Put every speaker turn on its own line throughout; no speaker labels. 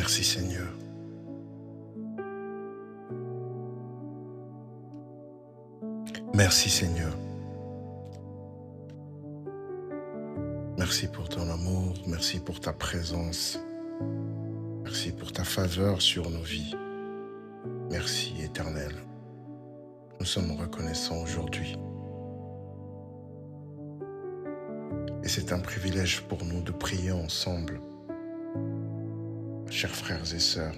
Merci Seigneur. Merci Seigneur. Merci pour ton amour, merci pour ta présence. Merci pour ta faveur sur nos vies. Merci Éternel. Nous sommes reconnaissants aujourd'hui. Et c'est un privilège pour nous de prier ensemble. Chers frères et sœurs,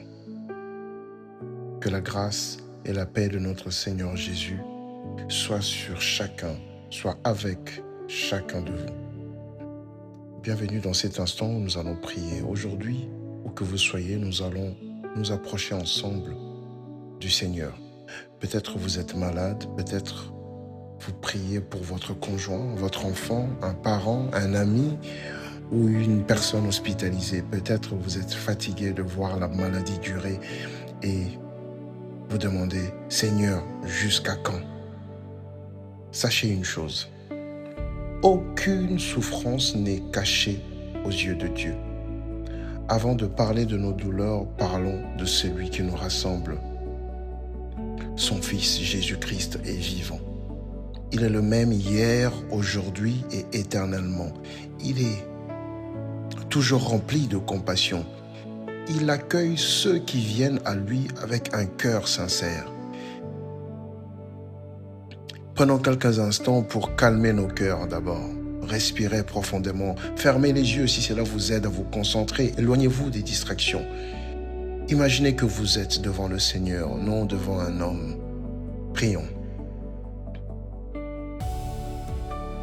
que la grâce et la paix de notre Seigneur Jésus soient sur chacun, soient avec chacun de vous. Bienvenue dans cet instant où nous allons prier. Aujourd'hui, où que vous soyez, nous allons nous approcher ensemble du Seigneur. Peut-être vous êtes malade, peut-être vous priez pour votre conjoint, votre enfant, un parent, un ami ou une personne hospitalisée. Peut-être vous êtes fatigué de voir la maladie durer et vous demandez, Seigneur, jusqu'à quand? Sachez une chose, aucune souffrance n'est cachée aux yeux de Dieu. Avant de parler de nos douleurs, parlons de celui qui nous rassemble. Son Fils Jésus-Christ est vivant. Il est le même hier, aujourd'hui et éternellement. Il est toujours rempli de compassion. Il accueille ceux qui viennent à lui avec un cœur sincère. Prenons quelques instants pour calmer nos cœurs d'abord. Respirez profondément. Fermez les yeux si cela vous aide à vous concentrer. Éloignez-vous des distractions. Imaginez que vous êtes devant le Seigneur, non devant un homme. Prions.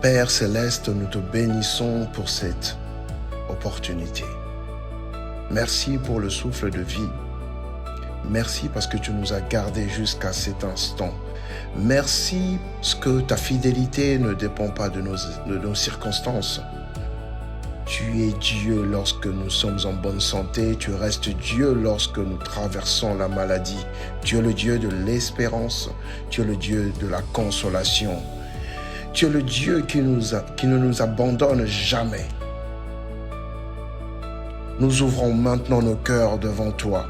Père Céleste, nous te bénissons pour cette opportunité. Merci pour le souffle de vie. Merci parce que tu nous as gardés jusqu'à cet instant. Merci parce que ta fidélité ne dépend pas de nos circonstances. Tu es Dieu lorsque nous sommes en bonne santé. Tu restes Dieu lorsque nous traversons la maladie. Tu es le Dieu de l'espérance. Tu es le Dieu de la consolation. Tu es le Dieu qui ne nous abandonne jamais. Nous ouvrons maintenant nos cœurs devant toi.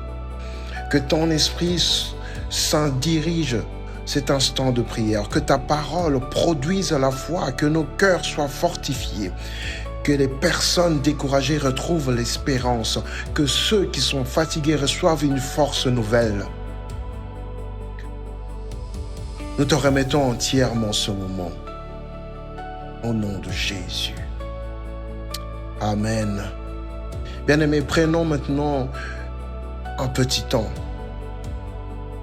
Que ton Esprit Saint dirige cet instant de prière. Que ta parole produise la foi. Que nos cœurs soient fortifiés. Que les personnes découragées retrouvent l'espérance. Que ceux qui sont fatigués reçoivent une force nouvelle. Nous te remettons entièrement ce moment. Au nom de Jésus. Amen. Bien-aimés, prenons maintenant un petit temps.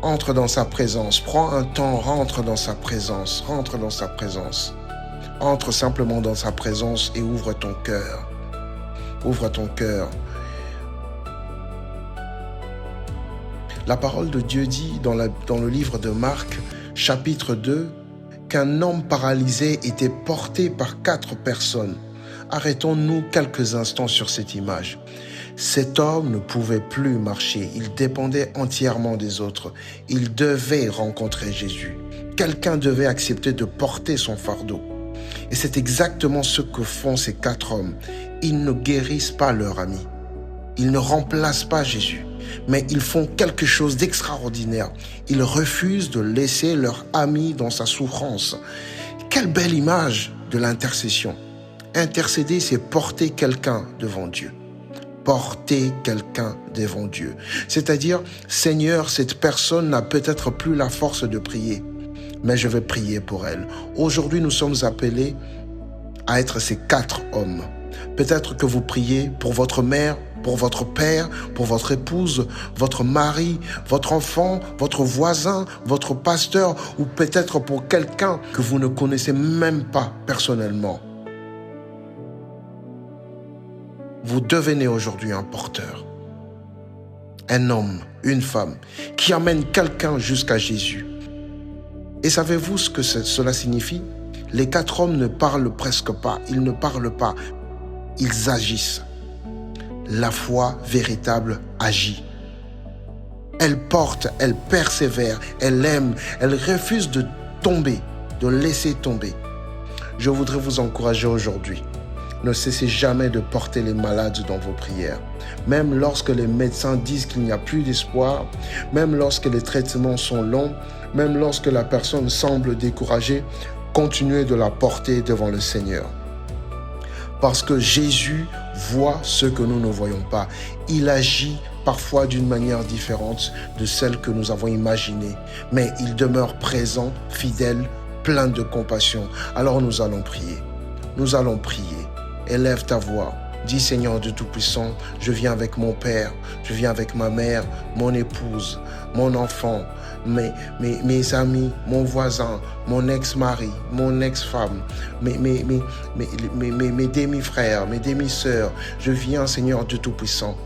Entre dans sa présence. Prends un temps, rentre dans sa présence. Rentre dans sa présence. Entre simplement dans sa présence et ouvre ton cœur. Ouvre ton cœur. La parole de Dieu dit dans le livre de Marc, chapitre 2, qu'un homme paralysé était porté par 4 personnes. Arrêtons-nous quelques instants sur cette image. Cet homme ne pouvait plus marcher. Il dépendait entièrement des autres. Il devait rencontrer Jésus. Quelqu'un devait accepter de porter son fardeau. Et c'est exactement ce que font ces 4 hommes. Ils ne guérissent pas leur ami. Ils ne remplacent pas Jésus. Mais ils font quelque chose d'extraordinaire. Ils refusent de laisser leur ami dans sa souffrance. Quelle belle image de l'intercession. Intercéder, c'est porter quelqu'un devant Dieu. Porter quelqu'un devant Dieu. C'est-à-dire, Seigneur, cette personne n'a peut-être plus la force de prier, mais je vais prier pour elle. Aujourd'hui, nous sommes appelés à être ces 4 hommes. Peut-être que vous priez pour votre mère, pour votre père, pour votre épouse, votre mari, votre enfant, votre voisin, votre pasteur, ou peut-être pour quelqu'un que vous ne connaissez même pas personnellement. Vous devenez aujourd'hui un porteur, un homme, une femme, qui amène quelqu'un jusqu'à Jésus. Et savez-vous ce que cela signifie? Les 4 hommes ne parlent presque pas, ils ne parlent pas, ils agissent. La foi véritable agit. Elle porte, elle persévère, elle aime, elle refuse de tomber, de laisser tomber. Je voudrais vous encourager aujourd'hui Ne cessez jamais de porter les malades dans vos prières. Même lorsque les médecins disent qu'il n'y a plus d'espoir, même lorsque les traitements sont longs, même lorsque la personne semble découragée, continuez de la porter devant le Seigneur. Parce que Jésus voit ce que nous ne voyons pas. Il agit parfois d'une manière différente de celle que nous avons imaginée, mais il demeure présent, fidèle, plein de compassion. Alors nous allons prier. Nous allons prier. Élève ta voix. Dis Seigneur Dieu Tout-Puissant, je viens avec mon père, je viens avec ma mère, mon épouse, mon enfant, mes amis, mon voisin, mon ex-mari, mon ex-femme, mes demi-frères, mes demi-sœurs. Je viens Seigneur Dieu Tout-Puissant.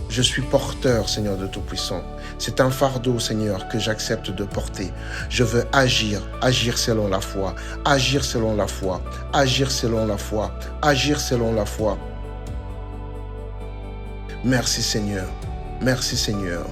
Je suis porteur, Seigneur de Tout-Puissant. C'est un fardeau, Seigneur, que j'accepte de porter. Je veux agir selon la foi, agir selon la foi, agir selon la foi, agir selon la foi. Merci, Seigneur. Merci, Seigneur.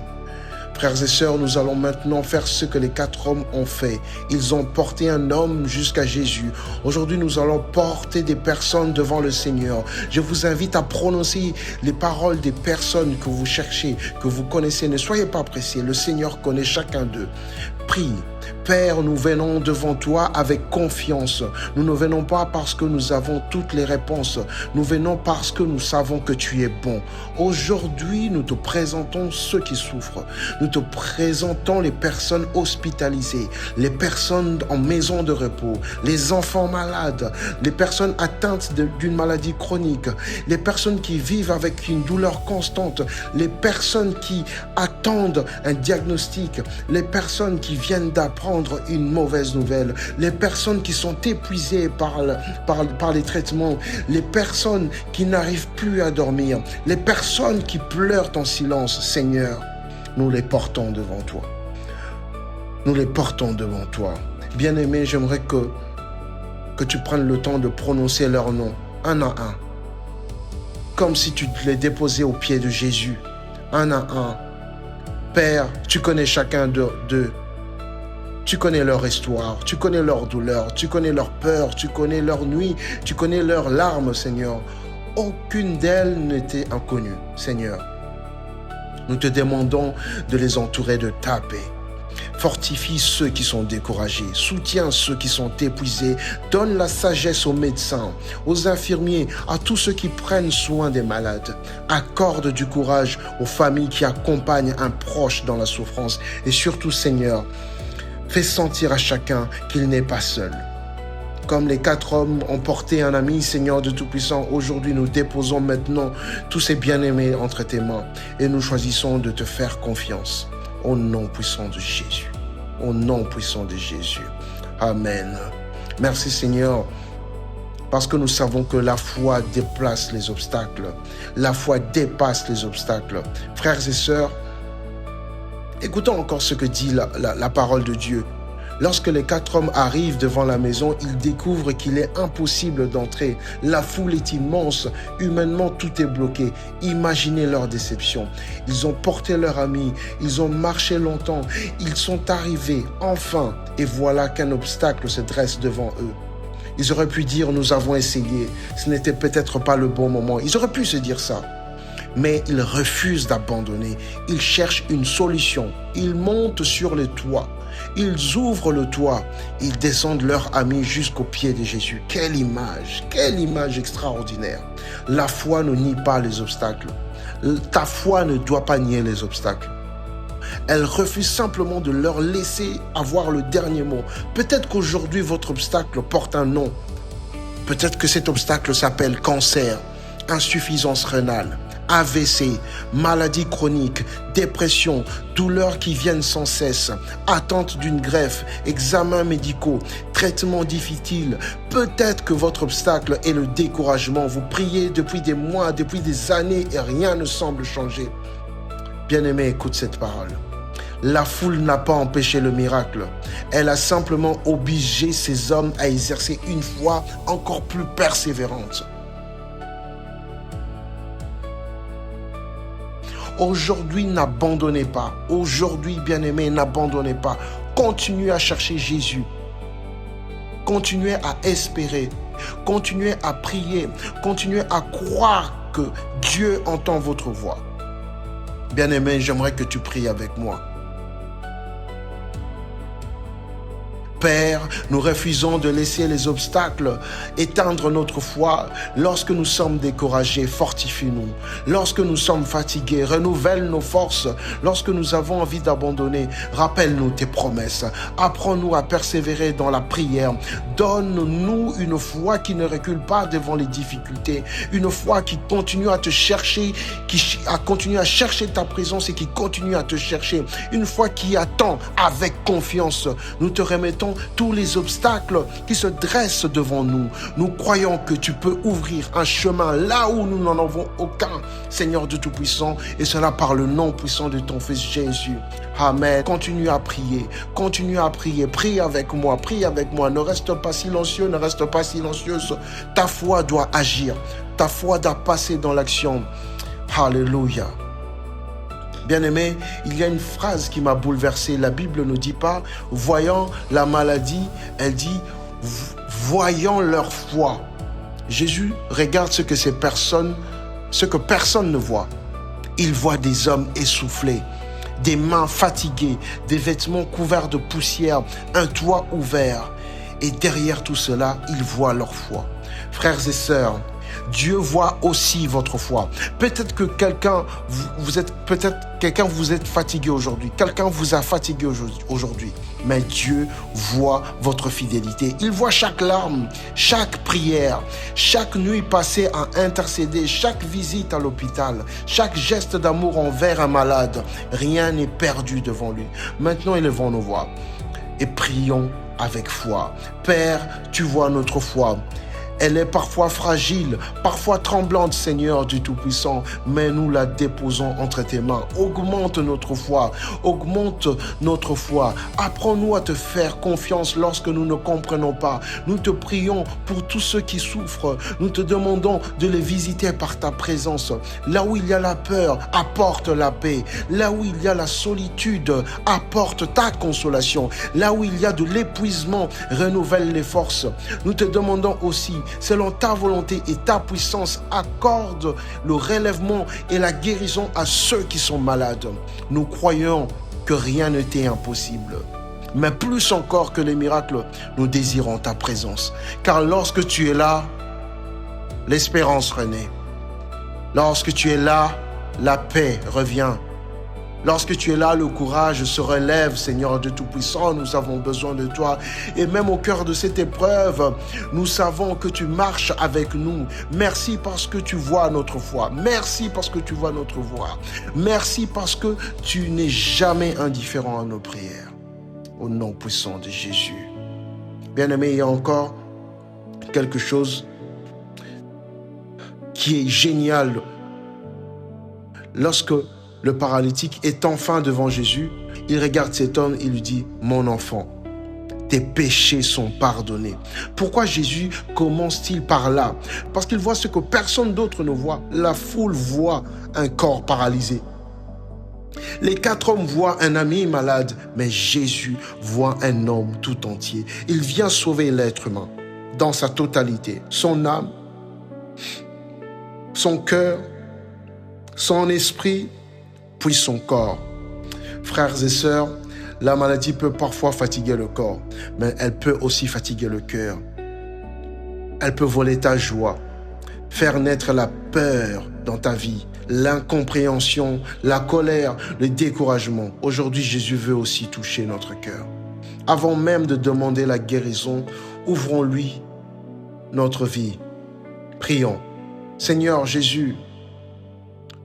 Frères et sœurs, nous allons maintenant faire ce que les 4 hommes ont fait. Ils ont porté un homme jusqu'à Jésus. Aujourd'hui, nous allons porter des personnes devant le Seigneur. Je vous invite à prononcer les paroles des personnes que vous cherchez, que vous connaissez. Ne soyez pas pressés, le Seigneur connaît chacun d'eux. Prie. Père, nous venons devant toi avec confiance. Nous ne venons pas parce que nous avons toutes les réponses. Nous venons parce que nous savons que tu es bon. Aujourd'hui, nous te présentons ceux qui souffrent. Nous te présentons les personnes hospitalisées, les personnes en maison de repos, les enfants malades, les personnes atteintes d'une maladie chronique, les personnes qui vivent avec une douleur constante, les personnes qui attendent un diagnostic, les personnes qui viennent d'apprendre une mauvaise nouvelle, les personnes qui sont épuisées par les traitements, les personnes qui n'arrivent plus à dormir, les personnes qui pleurent en silence. Seigneur, nous les portons devant toi. Nous les portons devant toi. Bien-aimé, j'aimerais que tu prennes le temps de prononcer leurs noms, un à un, comme si tu les déposais aux pieds de Jésus, un à un. Père, tu connais chacun d'eux. Tu connais leur histoire, tu connais leur douleur, tu connais leur peur, tu connais leur nuit, tu connais leurs larmes, Seigneur. Aucune d'elles n'était inconnue, Seigneur. Nous te demandons de les entourer de ta paix. Fortifie ceux qui sont découragés, soutiens ceux qui sont épuisés, donne la sagesse aux médecins, aux infirmiers, à tous ceux qui prennent soin des malades. Accorde du courage aux familles qui accompagnent un proche dans la souffrance. Et surtout, Seigneur, fais sentir à chacun qu'il n'est pas seul. Comme les 4 hommes ont porté un ami, Seigneur de Tout-Puissant, aujourd'hui nous déposons maintenant tous ces bien-aimés entre tes mains et nous choisissons de te faire confiance. Au nom puissant de Jésus. Au nom puissant de Jésus. Amen. Merci Seigneur, parce que nous savons que la foi déplace les obstacles. La foi dépasse les obstacles. Frères et sœurs, écoutons encore ce que dit la parole de Dieu. Lorsque les 4 hommes arrivent devant la maison, ils découvrent qu'il est impossible d'entrer. La foule est immense. Humainement, tout est bloqué. Imaginez leur déception. Ils ont porté leur ami. Ils ont marché longtemps. Ils sont arrivés, enfin. Et voilà qu'un obstacle se dresse devant eux. Ils auraient pu dire, nous avons essayé. Ce n'était peut-être pas le bon moment. Ils auraient pu se dire ça. Mais ils refusent d'abandonner. Ils cherchent une solution. Ils montent sur le toit. Ils ouvrent le toit. Ils descendent leur ami jusqu'au pied de Jésus. Quelle image extraordinaire. La foi ne nie pas les obstacles. Ta foi ne doit pas nier les obstacles. Elle refuse simplement de leur laisser avoir le dernier mot. Peut-être qu'aujourd'hui, votre obstacle porte un nom. Peut-être que cet obstacle s'appelle cancer, insuffisance rénale, AVC, maladie chronique, dépression, douleurs qui viennent sans cesse, attente d'une greffe, examens médicaux, traitements difficiles. Peut-être que votre obstacle est le découragement. Vous priez depuis des mois, depuis des années et rien ne semble changer. Bien-aimé, écoute cette parole. La foule n'a pas empêché le miracle. Elle a simplement obligé ces hommes à exercer une foi encore plus persévérante. Aujourd'hui, n'abandonnez pas. Aujourd'hui, bien-aimé, n'abandonnez pas. Continuez à chercher Jésus. Continuez à espérer. Continuez à prier. Continuez à croire que Dieu entend votre voix. Bien-aimé, j'aimerais que tu pries avec moi. Père, nous refusons de laisser les obstacles éteindre notre foi. Lorsque nous sommes découragés, fortifie-nous. Lorsque nous sommes fatigués, renouvelle nos forces. Lorsque nous avons envie d'abandonner, rappelle-nous tes promesses. Apprends-nous à persévérer dans la prière. Donne-nous une foi qui ne recule pas devant les difficultés. Une foi qui continue à te chercher, qui continue à chercher ta présence et qui continue à te chercher. Une foi qui attend avec confiance. Nous te remettons tous les obstacles qui se dressent devant nous. Nous croyons que tu peux ouvrir un chemin là où nous n'en avons aucun, Seigneur de Tout-Puissant, et cela par le nom puissant de ton Fils Jésus. Amen. Continue à prier. Continue à prier. Prie avec moi. Prie avec moi. Ne reste pas silencieux. Ne reste pas silencieuse. Ta foi doit agir. Ta foi doit passer dans l'action. Alléluia. Bien-aimé, il y a une phrase qui m'a bouleversé. La Bible ne dit pas « voyant la maladie », elle dit « voyant leur foi ». Jésus regarde ce que personne ne voit. Il voit des hommes essoufflés, des mains fatiguées, des vêtements couverts de poussière, un toit ouvert. Et derrière tout cela, il voit leur foi. Frères et sœurs, Dieu voit aussi votre foi. Peut-être que quelqu'un vous êtes fatigué aujourd'hui. Quelqu'un vous a fatigué aujourd'hui. Mais Dieu voit votre fidélité. Il voit chaque larme, chaque prière, chaque nuit passée à intercéder, chaque visite à l'hôpital, chaque geste d'amour envers un malade. Rien n'est perdu devant lui. Maintenant, élevons nos voix et prions avec foi. Père, tu vois notre foi. Elle est parfois fragile, parfois tremblante, Seigneur du Tout-Puissant, mais nous la déposons entre tes mains. Augmente notre foi, augmente notre foi. Apprends-nous à te faire confiance lorsque nous ne comprenons pas. Nous te prions pour tous ceux qui souffrent. Nous te demandons de les visiter par ta présence. Là où il y a la peur, apporte la paix. Là où il y a la solitude, apporte ta consolation. Là où il y a de l'épuisement, renouvelle les forces. Nous te demandons aussi, selon ta volonté et ta puissance, accorde le relèvement et la guérison à ceux qui sont malades. Nous croyons que rien ne t'est impossible. Mais plus encore que les miracles, nous désirons ta présence. Car lorsque tu es là, l'espérance renaît. Lorsque tu es là, la paix revient. Lorsque tu es là, le courage se relève, Seigneur de Tout-Puissant. Nous avons besoin de toi. Et même au cœur de cette épreuve, nous savons que tu marches avec nous. Merci parce que tu vois notre foi. Merci parce que tu vois notre voix. Merci parce que tu n'es jamais indifférent à nos prières. Au nom puissant de Jésus. Bien-aimé, il y a encore quelque chose qui est génial. Lorsque le paralytique est enfin devant Jésus, il regarde cet homme et lui dit « Mon enfant, tes péchés sont pardonnés. » Pourquoi Jésus commence-t-il par là? Parce qu'il voit ce que personne d'autre ne voit. La foule voit un corps paralysé. Les 4 hommes voient un ami malade, mais Jésus voit un homme tout entier. Il vient sauver l'être humain dans sa totalité. Son âme, son cœur, son esprit, puis son corps. Frères et sœurs, la maladie peut parfois fatiguer le corps, mais elle peut aussi fatiguer le cœur. Elle peut voler ta joie, faire naître la peur dans ta vie, l'incompréhension, la colère, le découragement. Aujourd'hui, Jésus veut aussi toucher notre cœur. Avant même de demander la guérison, ouvrons-lui notre vie. Prions. Seigneur Jésus,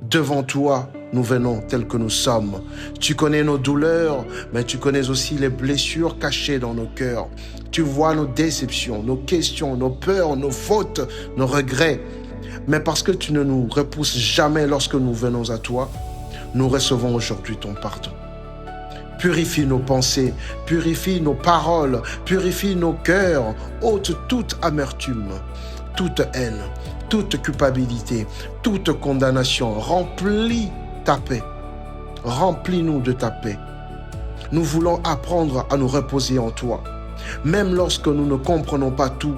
devant toi, nous venons tels que nous sommes. Tu connais nos douleurs, mais tu connais aussi les blessures cachées dans nos cœurs. Tu vois nos déceptions, nos questions, nos peurs, nos fautes, nos regrets. Mais parce que tu ne nous repousses jamais lorsque nous venons à toi, nous recevons aujourd'hui ton pardon. Purifie nos pensées, purifie nos paroles, purifie nos cœurs, ôte toute amertume, toute haine, toute culpabilité, toute condamnation. Remplis ta paix. Remplis-nous de ta paix. Nous voulons apprendre à nous reposer en toi. Même lorsque nous ne comprenons pas tout,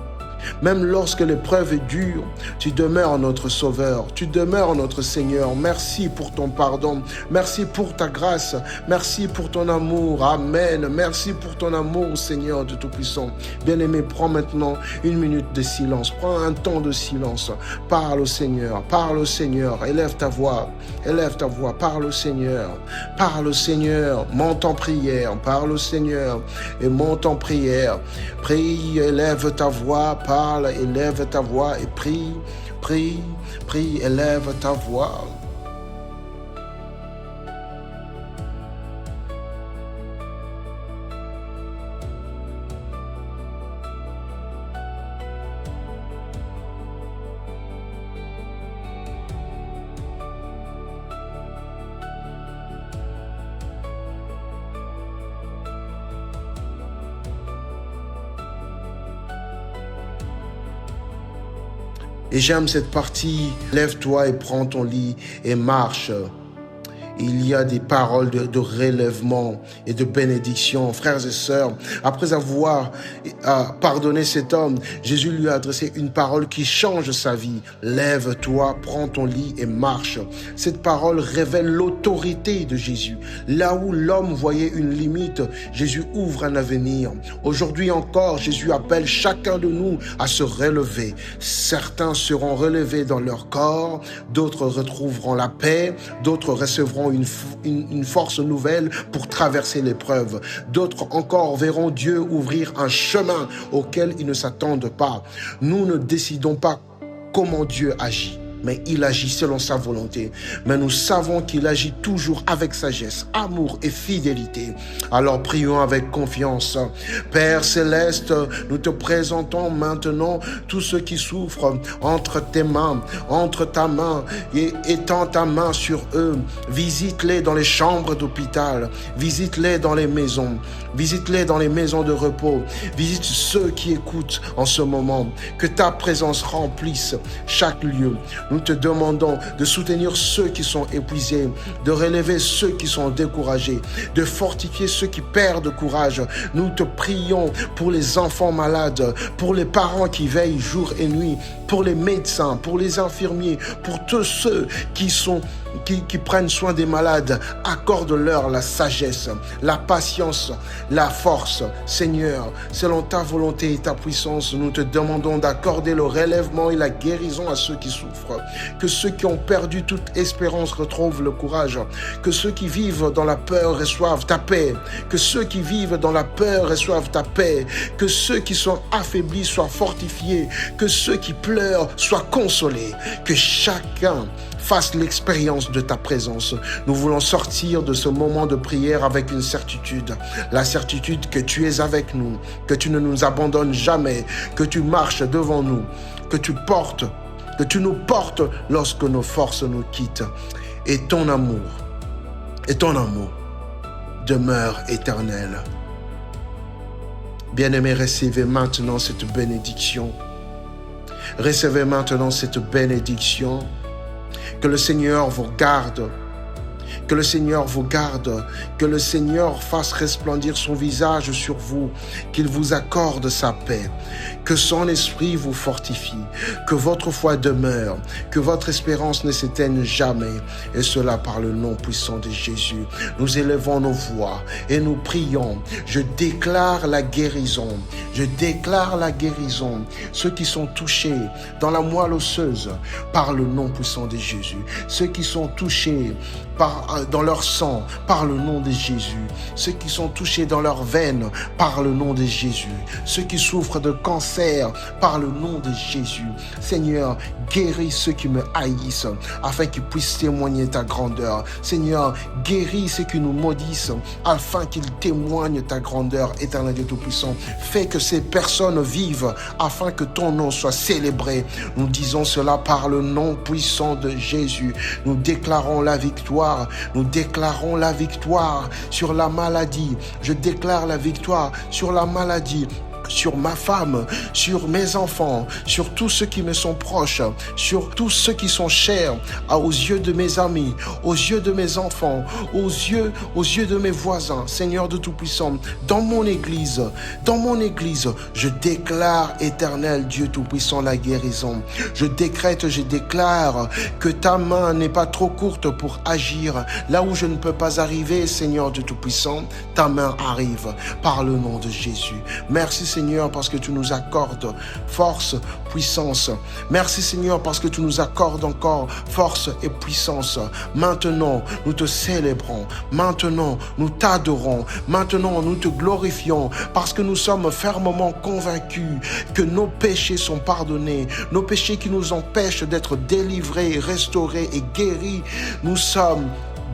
même lorsque l'épreuve est dure, tu demeures notre Sauveur, tu demeures notre Seigneur. Merci pour ton pardon, merci pour ta grâce, merci pour ton amour. Amen. Merci pour ton amour, Seigneur de Tout-Puissant. Bien-aimé, prends maintenant une minute de silence, prends un temps de silence. Parle au Seigneur, élève ta voix, parle au Seigneur, monte en prière, parle au Seigneur et monte en prière. Prie, élève ta voix, parle, élève ta voix et prie, élève ta voix. Et j'aime cette partie, lève-toi et prends ton lit et marche. Il y a des paroles de relèvement et de bénédiction. Frères et sœurs, après avoir pardonné cet homme, Jésus lui a adressé une parole qui change sa vie. Lève-toi, prends ton lit et marche. Cette parole révèle l'autorité de Jésus. Là où l'homme voyait une limite, Jésus ouvre un avenir. Aujourd'hui encore, Jésus appelle chacun de nous à se relever. Certains seront relevés dans leur corps, d'autres retrouveront la paix, d'autres recevront une force nouvelle pour traverser l'épreuve. D'autres encore verront Dieu ouvrir un chemin auquel ils ne s'attendent pas. Nous ne décidons pas comment Dieu agit, mais il agit selon sa volonté. Mais nous savons qu'il agit toujours avec sagesse, amour et fidélité. Alors prions avec confiance. Père céleste, nous te présentons maintenant tous ceux qui souffrent entre tes mains, entre ta main, et étends ta main sur eux. Visite-les dans les chambres d'hôpital, visite-les dans les maisons, visite-les dans les maisons de repos, visite ceux qui écoutent en ce moment. Que ta présence remplisse chaque lieu. Nous te demandons de soutenir ceux qui sont épuisés, de relever ceux qui sont découragés, de fortifier ceux qui perdent courage. Nous te prions pour les enfants malades, pour les parents qui veillent jour et nuit, pour les médecins, pour les infirmiers, pour tous ceux qui prennent soin des malades. Accorde-leur la sagesse, la patience, la force. Seigneur, selon ta volonté et ta puissance, nous te demandons d'accorder le relèvement et la guérison à ceux qui souffrent. Que ceux qui ont perdu toute espérance retrouvent le courage. Que ceux qui vivent dans la peur reçoivent ta paix. Que ceux qui vivent dans la peur reçoivent ta paix. Que ceux qui sont affaiblis soient fortifiés. Que ceux qui pleurent soient consolés. Que chacun fasse l'expérience de ta présence. Nous voulons sortir de ce moment de prière avec une certitude. La certitude que tu es avec nous, que tu ne nous abandonnes jamais, que tu marches devant nous, que tu nous portes lorsque nos forces nous quittent. Et ton amour demeure éternel. Bien-aimés, recevez maintenant cette bénédiction. Recevez maintenant cette bénédiction. Que le Seigneur vous garde. Que le Seigneur vous garde, que le Seigneur fasse resplendir son visage sur vous, qu'il vous accorde sa paix, que son esprit vous fortifie, que votre foi demeure, que votre espérance ne s'éteigne jamais, et cela par le nom puissant de Jésus. Nous élevons nos voix et nous prions. Je déclare la guérison. Je déclare la guérison. Ceux qui sont touchés dans la moelle osseuse par le nom puissant de Jésus. Ceux qui sont touchés dans leur sang, par le nom de Jésus. Ceux qui sont touchés dans leurs veines, par le nom de Jésus. Ceux qui souffrent de cancer, par le nom de Jésus. Seigneur, guéris ceux qui me haïssent, afin qu'ils puissent témoigner ta grandeur. Seigneur, guéris ceux qui nous maudissent, afin qu'ils témoignent ta grandeur, éternel Dieu Tout-Puissant. Fais que ces personnes vivent, afin que ton nom soit célébré. Nous disons cela par le nom puissant de Jésus. Nous déclarons la victoire. Nous déclarons la victoire sur la maladie. Je déclare la victoire sur la maladie. sur ma femme, sur mes enfants, sur tous ceux qui me sont proches, sur tous ceux qui sont chers aux yeux de mes amis, aux yeux de mes enfants, aux yeux de mes voisins. Seigneur de Tout-Puissant, dans mon église, je déclare, éternel Dieu Tout-Puissant, la guérison. Je décrète, je déclare que ta main n'est pas trop courte pour agir. Là où je ne peux pas arriver, Seigneur Dieu Tout-Puissant, ta main arrive par le nom de Jésus. Merci Seigneur parce que tu nous accordes force, puissance. Merci Seigneur parce que tu nous accordes encore force et puissance. Maintenant, nous te célébrons. Maintenant, nous t'adorons. Maintenant, nous te glorifions parce que nous sommes fermement convaincus que nos péchés sont pardonnés. Nos péchés qui nous empêchent d'être délivrés, restaurés et guéris. Nous sommes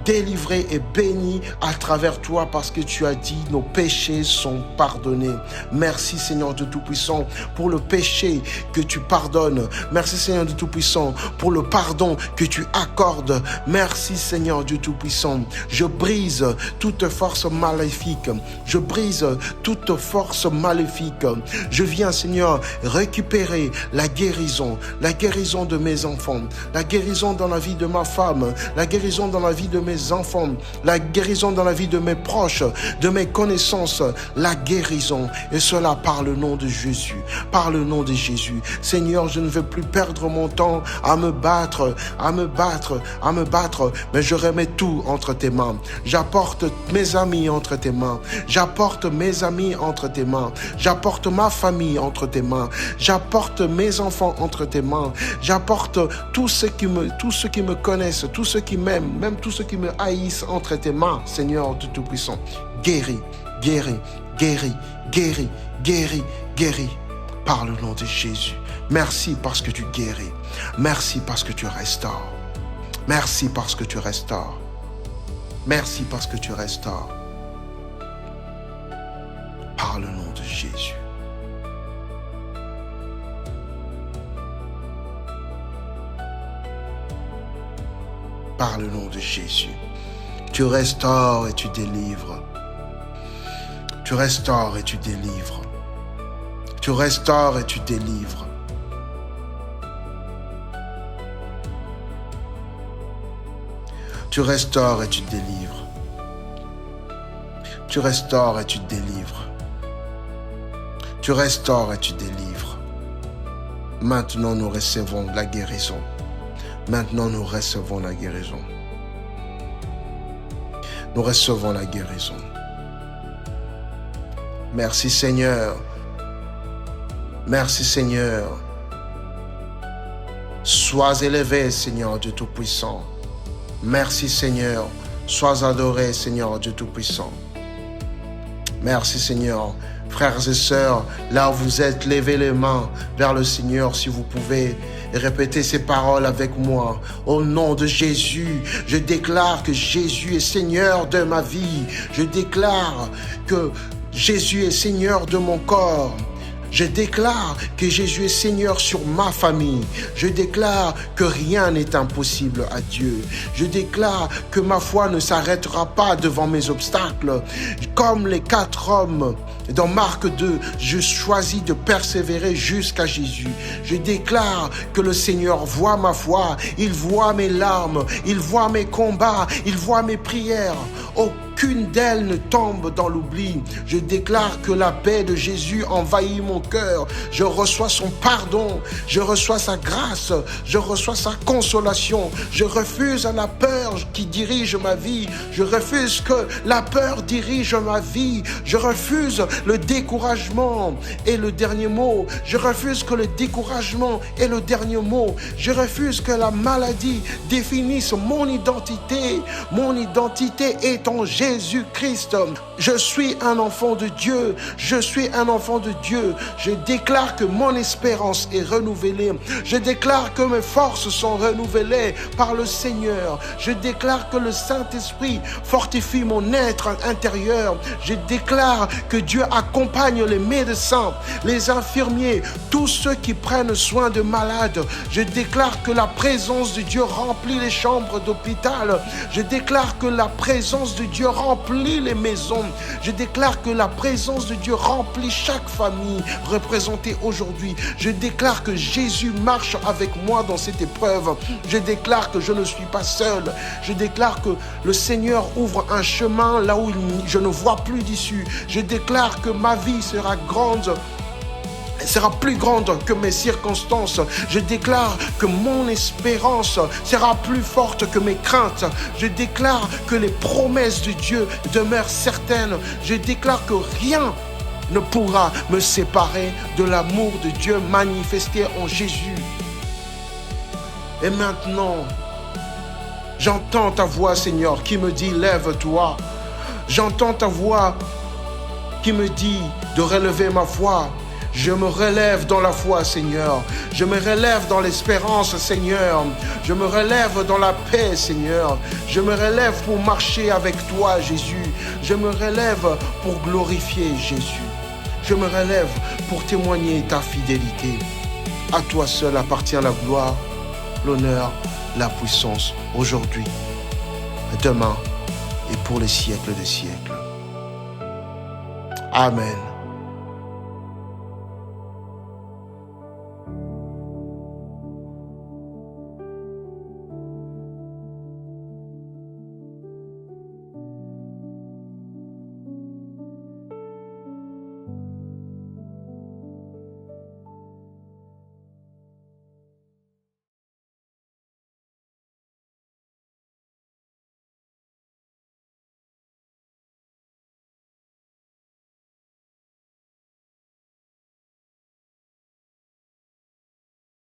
délivré et béni à travers toi parce que tu as dit nos péchés sont pardonnés. Merci Seigneur de Tout-Puissant pour le péché que tu pardonnes. Merci Seigneur de Tout-Puissant pour le pardon que tu accordes. Merci Seigneur de Tout-Puissant. Je brise toute force maléfique. Je brise toute force maléfique. Je viens Seigneur récupérer la guérison de mes enfants, la guérison dans la vie de ma femme, la guérison dans la vie de mes enfants, la guérison dans la vie de mes proches, de mes connaissances, la guérison, et cela par le nom de Jésus, par le nom de Jésus. Seigneur, je ne veux plus perdre mon temps à me battre, mais je remets tout entre tes mains. J'apporte mes amis entre tes mains, j'apporte mes amis entre tes mains, j'apporte ma famille entre tes mains, j'apporte mes enfants entre tes mains, j'apporte tous ceux qui me connaissent, tous ceux qui m'aiment, même tous ceux qui me haïssent entre tes mains, Seigneur de Tout-Puissant. Guéris, guéris, guéris, guéris, guéris, guéris, par le nom de Jésus. Merci parce que tu guéris. Merci parce que tu restaures. Merci parce que tu restaures. Merci parce que tu restaures. Par le nom de Jésus. Par le nom de Jésus. Tu restaures et tu délivres. Tu restaures et tu délivres. Tu restaures et tu délivres. Tu restaures et tu délivres. Tu restaures et tu délivres. Tu restaures et tu délivres. Maintenant, nous recevons la guérison. Maintenant, nous recevons la guérison. Nous recevons la guérison. Merci Seigneur. Merci Seigneur. Sois élevé, Seigneur Dieu Tout-Puissant. Merci Seigneur. Sois adoré, Seigneur Dieu Tout-Puissant. Merci Seigneur. Frères et sœurs, là où vous êtes, levez les mains vers le Seigneur si vous pouvez. Et répétez ces paroles avec moi. Au nom de Jésus, je déclare que Jésus est Seigneur de ma vie. Je déclare que Jésus est Seigneur de mon corps. Je déclare que Jésus est Seigneur sur ma famille. Je déclare que rien n'est impossible à Dieu. Je déclare que ma foi ne s'arrêtera pas devant mes obstacles. Comme les 4 hommes dans Marc 2, je choisis de persévérer jusqu'à Jésus. Je déclare que le Seigneur voit ma foi, il voit mes larmes, il voit mes combats, il voit mes prières. Aucune d'elles ne tombe dans l'oubli. Je déclare que la paix de Jésus envahit mon cœur. Je reçois son pardon, je reçois sa grâce, je reçois sa consolation. Je refuse la peur qui dirige ma vie. Je refuse que la peur dirige ma vie. Je refuse le découragement et le dernier mot. Je refuse que le découragement est le dernier mot. Je refuse que la maladie définisse mon identité. Mon identité est en Jésus-Christ. Je suis un enfant de Dieu. Je suis un enfant de Dieu. Je déclare que mon espérance est renouvelée. Je déclare que mes forces sont renouvelées par le Seigneur. Je déclare que le Saint-Esprit fortifie mon être intérieur. Je déclare que Dieu accompagne les médecins, les infirmiers, tous ceux qui prennent soin de malades. Je déclare que la présence de Dieu remplit les chambres d'hôpital. Je déclare que la présence de Dieu remplit les maisons. Je déclare que la présence de Dieu remplit chaque famille représentée aujourd'hui. Je déclare que Jésus marche avec moi dans cette épreuve. Je déclare que je ne suis pas seul. Je déclare que le Seigneur ouvre un chemin là où je ne vois plus d'issue. Je déclare que ma vie sera plus grande que mes circonstances. Je déclare que mon espérance sera plus forte que mes craintes. Je déclare que les promesses de Dieu demeurent certaines. Je déclare que rien ne pourra me séparer de l'amour de Dieu manifesté en Jésus. Et maintenant, j'entends ta voix, Seigneur, qui me dit « Lève-toi ». J'entends ta voix qui me dit de relever ma foi. Je me relève dans la foi, Seigneur. Je me relève dans l'espérance, Seigneur. Je me relève dans la paix, Seigneur. Je me relève pour marcher avec toi, Jésus. Je me relève pour glorifier Jésus. Je me relève pour témoigner ta fidélité. À toi seul appartient la gloire, l'honneur, la puissance, aujourd'hui, demain et pour les siècles des siècles. Amen.